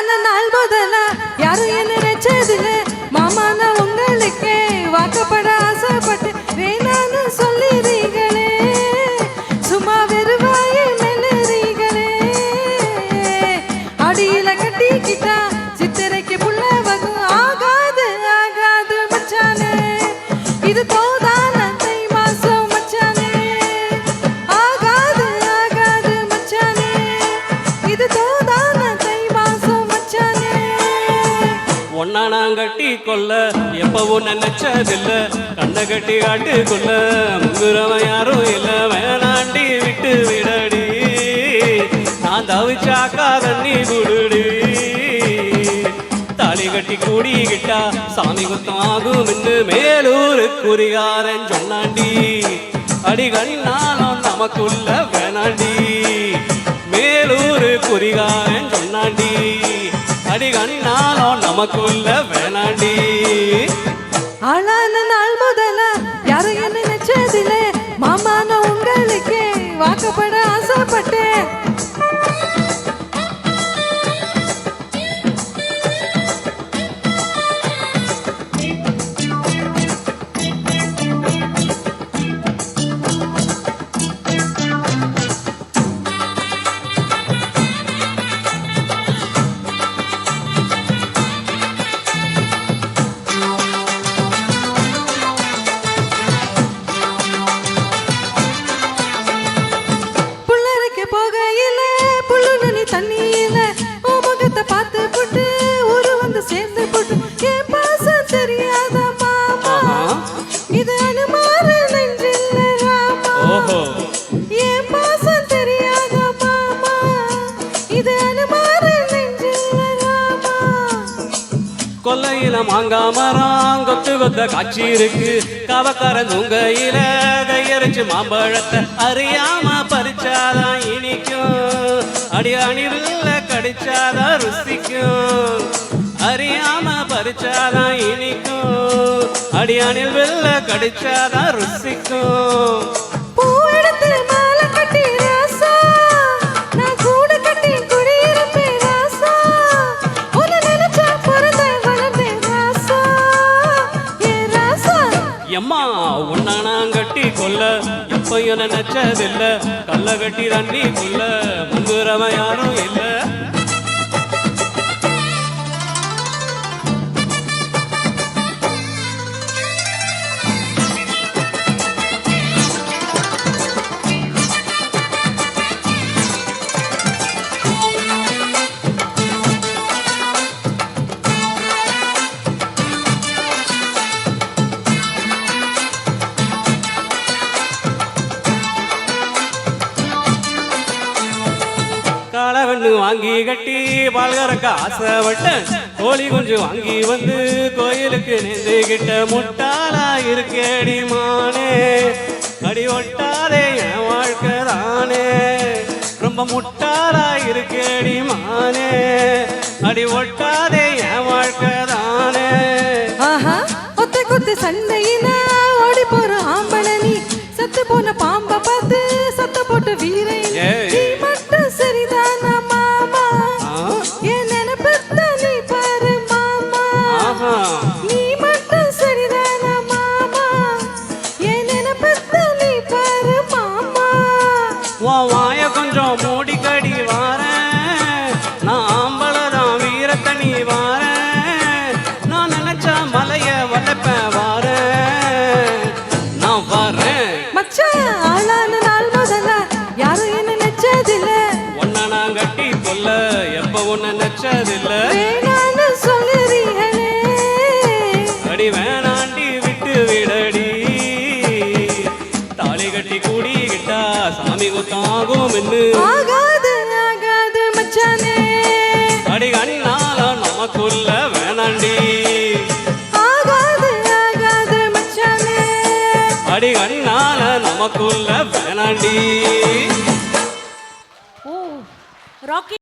ஆளான நாள் முதல்ல யாரும் என்ன நினைச்சதில்ல மாமா நான் உங்களுக்கே வாக்கப்பட ஆசைப்பட்டு வேணான்னு சொல்லிறீங்களே சும்மா வெறுவாயே மெல்லுறீங்களே அடியில கட்டிக்கிட்டா சித்திரைக்கு புள்ள வகும் ஆகாது ஆகாது மச்சானே இது தோதான தை மாசம் மச்சானே ஆகாது ஆகாது மச்சானே இது தோதான தை மாசம் மச்சானே ஒன்னா நான் கட்டி கொள்ள எப்பவும் நினைச்சதில்ல கண்ணை கட்டி காட்டு கொள்ள முங்குறவன் யாரும் இல்ல வேணாண்டி விட்டு விடடி நான் தவிச்சாக்கா தண்ணி குடுடி தாலி கட்டி கூடிக்கிட்டா சாமி குத்தம் ஆகும் என்று மேலூர் குறிகாரன் சொன்னாண்டி அடி கண்ணாலும் நமக்குள்ள வேணாண்டி மேலூர் குறிகாரன் சொன்னாண்டி அடி கண்ணாலும் நமக்குள்ள வேணாண்டி ஆளான நாள் முதல்ல யாரும் என்ன நினைச்சதில்ல மாமா நான் உங்களுக்கே வாக்கப்பட ஆசைப்பட்டேன் போகையில புல்லுனி தண்ணியில முகத்தை பார்த்து போட்டு ஒரு வந்து சேர்ந்து போட்டு என் பாசம் தெரியாத மாமா இது அனுமார நெஞ்சில்ல ராமா என் பாசம் தெரியாத மாமா இது அனுமார நெஞ்சில்ல ராமா கொல்லையில மாங்கா மரம் கொத்து கொத்த காட்சி இருக்கு கவக்கார தூங்கையில கையரைச்சு மாம்பழத்தை அறியாம பறிச்சாதான் இனிக்கும் அடி அணிவில் கடிச்சாதான் ருசிக்கும் அறியாம பறிச்சாதான் இனிக்கும் அடி அணிவில் கடிச்சாதான் ருசிக்கும் பூ எடுத்து மாலை கட்டி ராசா நான் கூட கட்டி குடியிருப்பேன் ராசா உன்னை நினைச்சா பிறந்த வளர்ந்தேன் ராசா ஏ ராசா எம்மா உன்னை நான் கட்டி கொள்ள எப்பயும் நினைச்சதில்ல கல்ல கட்டி தண்ணி கொள்ள முங்குறவன் யாரும் இல்லை காலவண்ணு வாங்கி கட்டி பால்கறக்க ஆசைப்பட்டேன் கோழி குஞ்சு வாங்கி வந்து கோயிலுக்கு நெந்துகிட்ட முட்டாளா இருக்கேடி மானே அடி ஒட்டாதே என் வாழ்க்கை தானே ரொம்ப முட்டாளா இருக்கேடி மானே அடி ஒட்டாதே என் வாழ்க்கை தானே ஆஹா ஒத்தை கொத்து சண்டையில ஓடி போற ஆம்பளை நீ சத்து போன பாம்ப பார்த்து சத்த போட்டு வீரை நீ மட்டும் சரிதானா மாமா என் நினைப்பத்த நீ பாரு மாமா நீ மட்டும் சரிதானா மாமா என் நினைப்பத்த நீ பாரு மாமா உன் வாய கொஞ்சம் மூடிக்கடி வாரேன் நான் ஆம்பளதான் வீரத்தை நீ வாரேன் நான் நினைச்சா மலைய வளப்பேன் வாரேன் நான் வரேன் மச்சான் ஆளான நாள் முதல்ல யாரும் என்ன நினைச்சதில்ல ஒன்ன நான் கட்டி கொள்ள எப்பவும் நினைச்சதில்ல வேணான்னு சொல்லுறீங்களே அடி வேணாண்டி விட்டு விடடி தாலி கட்டி கூடிக்கிட்டா சாமி குத்தாகும் என்று ஆகாது ஆகாது மச்சானே அடி கண்ணால நமக்குள்ள வேணாண்டி ஆகாது ஆகாது மச்சானே அடி கண்ணால நமக்குள்ள வேணாண்டி ஓ ராக்கி